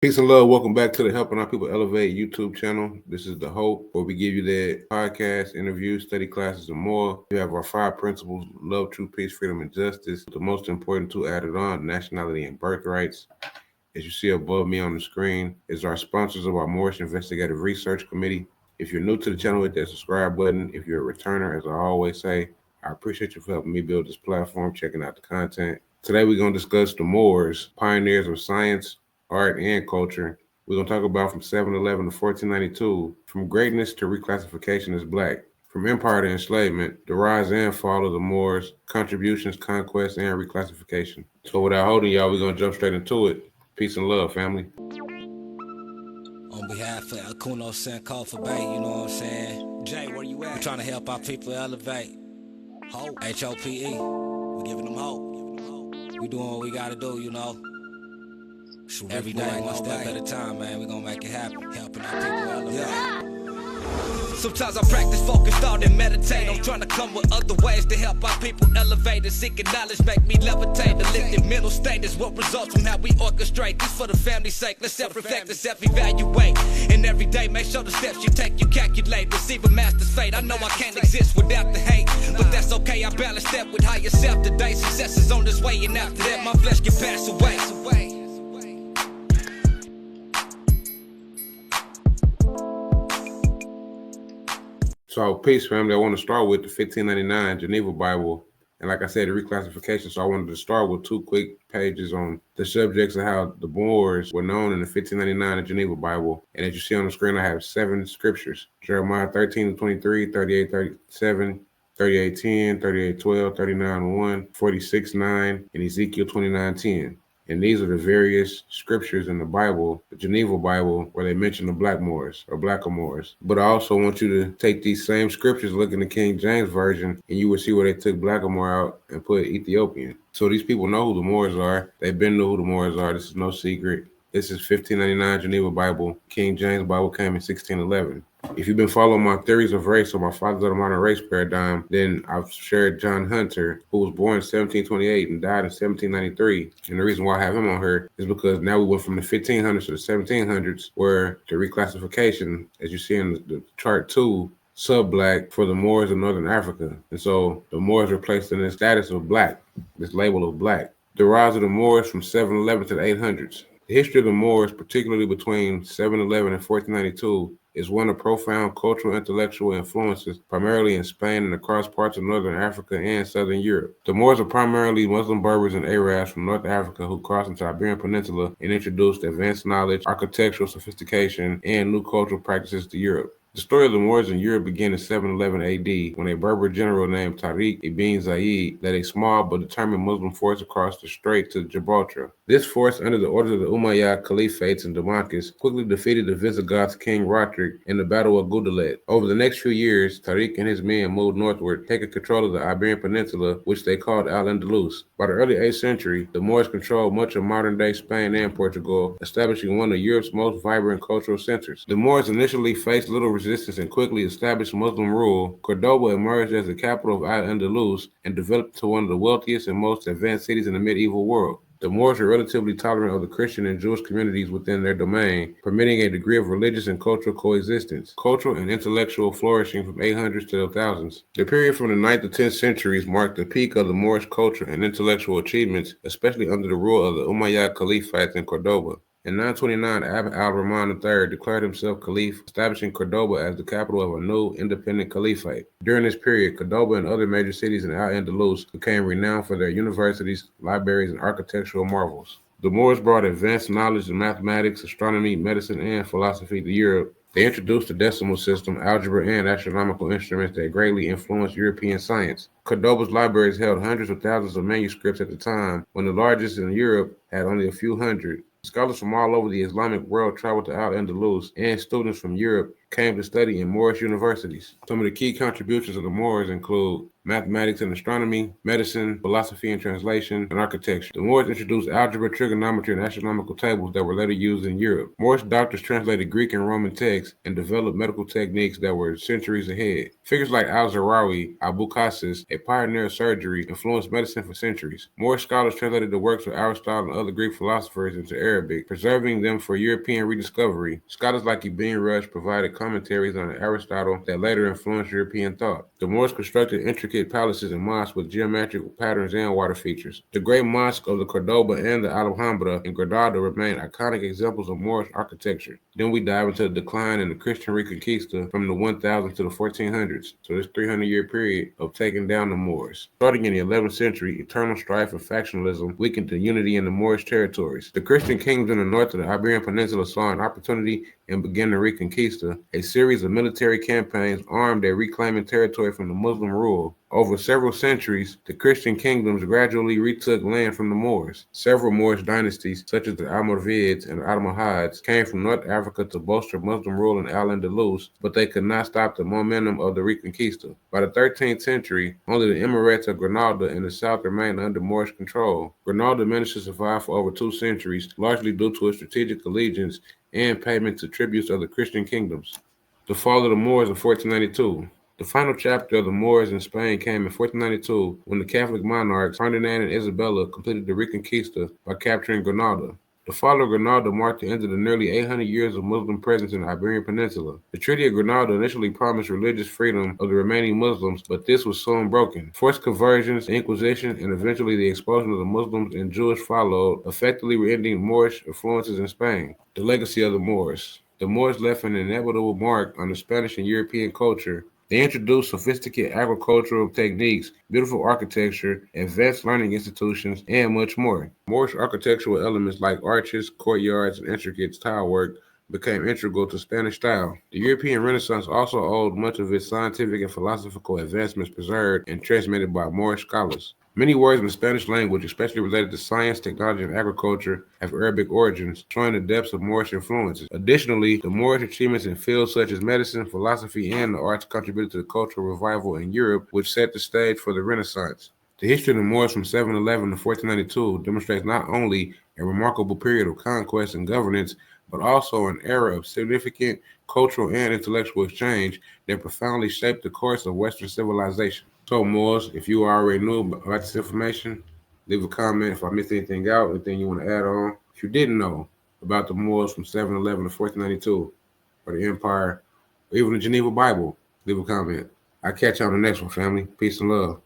Peace and love. Welcome back to the Helping Our People Elevate YouTube channel. This is the Hope, where we give you that podcast, interviews, study classes, and more. We have our 5 principles: love, truth, peace, freedom, and justice. The most important 2 added on: nationality and birthrights. As you see above me on the screen, is our sponsors of our Morris Investigative Research Committee. If you're new to the channel, hit that subscribe button. If you're a returner, as I always say, I appreciate you for helping me build this platform, checking out the content. Today, we're going to discuss the Moors, pioneers of science, art, and culture. We're going to talk about from 711 to 1492, from greatness to reclassification as black, from empire to enslavement, the rise and fall of the Moors, contributions, conquest, and reclassification. So without holding y'all, we're going to jump straight into it. Peace and love, family. On behalf of Akuno Senko for Bay, you know what I'm saying? Jay, where you at? We're trying to help our people elevate. Hope. H-O-P-E. We're giving them hope. We doing what we gotta do, you know. Every day, one step at a time, man. We gonna make it happen. Helping our people elevate. Yeah. Sometimes I practice focus, thought, and meditate. I'm trying to come with other ways to help our people elevate and seeking knowledge, make me levitate. The lifted mental state is what results from how we orchestrate. This for the family's sake. Let's self-reflect and self-evaluate. And every day, make sure the steps you take, you calculate. Receive a master's fate. I know I can't exist without the hate, but that's okay. I balance that with higher self today. Success is on this way, and after that, my flesh can pass away. So, peace, family. I want to start with the 1599 Geneva Bible. And like I said, the reclassification. So I wanted to start with 2 quick pages on the subjects of how the Moors were known in the 1599 Geneva Bible. And as you see on the screen, I have 7 scriptures: Jeremiah 13:23, 38:37, 38:10, 38:12, 39:1, 46:9, and Ezekiel 29:10. And these are the various scriptures in the Bible, the Geneva Bible, where they mention the Black Moors or Blackamoors. But I also want you to take these same scriptures, look in the King James Version, and you will see where they took Blackamoor out and put Ethiopian. So these people know who the Moors are. They've been know who the Moors are. This is no secret. This is 1599 Geneva Bible. King James Bible came in 1611. If you've been following my theories of race or my fathers of the modern race paradigm, then I've shared John Hunter, who was born in 1728 and died in 1793. And the reason why I have him on here is because now we went from the 1500s to the 1700s, where the reclassification, as you see in the chart 2, sub-black for the Moors of Northern Africa. And so the Moors were placed in this status of black, this label of black. The rise of the Moors from 711 to the 800s. The history of the Moors, particularly between 711 and 1492, is one of profound cultural intellectual influences, primarily in Spain and across parts of Northern Africa and Southern Europe. The Moors are primarily Muslim Berbers and Arabs from North Africa who crossed into the Iberian Peninsula and introduced advanced knowledge, architectural sophistication, and new cultural practices to Europe. The story of the Moors in Europe began in 711 AD when a Berber general named Tariq ibn Ziyad led a small but determined Muslim force across the Strait to Gibraltar. This force, under the orders of the Umayyad Caliphates in Damascus, quickly defeated the Visigoths' King Roderick in the Battle of Guadalete. Over the next few years, Tariq and his men moved northward, taking control of the Iberian Peninsula, which they called Al-Andalus. By the early 8th century, the Moors controlled much of modern-day Spain and Portugal, establishing one of Europe's most vibrant cultural centers. The Moors initially faced little resistance and quickly established Muslim rule. Cordoba emerged as the capital of Al-Andalus and developed into one of the wealthiest and most advanced cities in the medieval world. The Moors were relatively tolerant of the Christian and Jewish communities within their domain, permitting a degree of religious and cultural coexistence, cultural and intellectual flourishing from 800s to the 1000s. The period from the 9th to 10th centuries marked the peak of the Moorish culture and intellectual achievements, especially under the rule of the Umayyad Caliphates in Cordoba. In 929, Abbot al-Rahman III declared himself caliph, establishing Cordoba as the capital of a new, independent caliphate. During this period, Cordoba and other major cities in Al-Andalus became renowned for their universities, libraries, and architectural marvels. The Moors brought advanced knowledge in mathematics, astronomy, medicine, and philosophy to Europe. They introduced the decimal system, algebra, and astronomical instruments that greatly influenced European science. Cordoba's libraries held hundreds of thousands of manuscripts at the time, when the largest in Europe had only a few hundred. Scholars from all over the Islamic world traveled to Al-Andalus, and students from Europe came to study in Moorish universities. Some of the key contributions of the Moors include mathematics and astronomy, medicine, philosophy and translation, and architecture. The Moors introduced algebra, trigonometry, and astronomical tables that were later used in Europe. Moorish doctors translated Greek and Roman texts and developed medical techniques that were centuries ahead. Figures like al-Zarawi, Abu-Qasis, a pioneer of surgery, influenced medicine for centuries. Moorish scholars translated the works of Aristotle and other Greek philosophers into Arabic, preserving them for European rediscovery. Scholars like Ibn Rushd provided commentaries on Aristotle that later influenced European thought. The Moors constructed intricate palaces and mosques with geometric patterns and water features. The great mosque of the Cordoba and the Alhambra in Granada remain iconic examples of Moorish architecture. Then we dive into the decline in the Christian Reconquista from the 1000s to the 1400s. So this 300-year period of taking down the Moors. Starting in the 11th century, eternal strife and factionalism weakened the unity in the Moorish territories. The Christian kingdoms in the north of the Iberian Peninsula saw an opportunity and began the Reconquista, a series of military campaigns armed at reclaiming territory from the Muslim rule. Over several centuries, the Christian kingdoms gradually retook land from the Moors. Several Moorish dynasties, such as the Almoravids and Almohads, came from North Africa to bolster Muslim rule in Al-Andalus, but they could not stop the momentum of the Reconquista. By the 13th century, only the Emirates of Granada in the south remained under Moorish control. Granada managed to survive for over 2 centuries, largely due to its strategic allegiance and payment to tributes of the Christian kingdoms. The fall of the Moors in 1492. The final chapter of the Moors in Spain came in 1492 when the Catholic monarchs Ferdinand and Isabella completed the Reconquista by capturing Granada. The fall of Granada marked the end of the nearly 800 years of Muslim presence in the Iberian Peninsula. The Treaty of Granada initially promised religious freedom of the remaining Muslims, but this was soon broken. Forced conversions, the Inquisition, and eventually the expulsion of the Muslims and Jews followed, effectively ending Moorish influences in Spain. The legacy of the Moors. The Moors left an inevitable mark on the Spanish and European culture. They introduced sophisticated agricultural techniques, beautiful architecture, advanced learning institutions, and much more. Moorish architectural elements like arches, courtyards, and intricate tile work became integral to Spanish style. The European Renaissance also owed much of its scientific and philosophical advancements preserved and transmitted by Moorish scholars. Many words in the Spanish language, especially related to science, technology, and agriculture, have Arabic origins, showing the depths of Moorish influences. Additionally, the Moorish achievements in fields such as medicine, philosophy, and the arts contributed to the cultural revival in Europe, which set the stage for the Renaissance. The history of the Moors from 711 to 1492 demonstrates not only a remarkable period of conquest and governance, but also an era of significant cultural and intellectual exchange that profoundly shaped the course of Western civilization. So, Moors, if you already knew about this information, leave a comment if I missed anything out, anything you want to add on. If you didn't know about the Moors from 711 to 1492, or the Empire, or even the Geneva Bible, leave a comment. I'll catch you on the next one, family. Peace and love.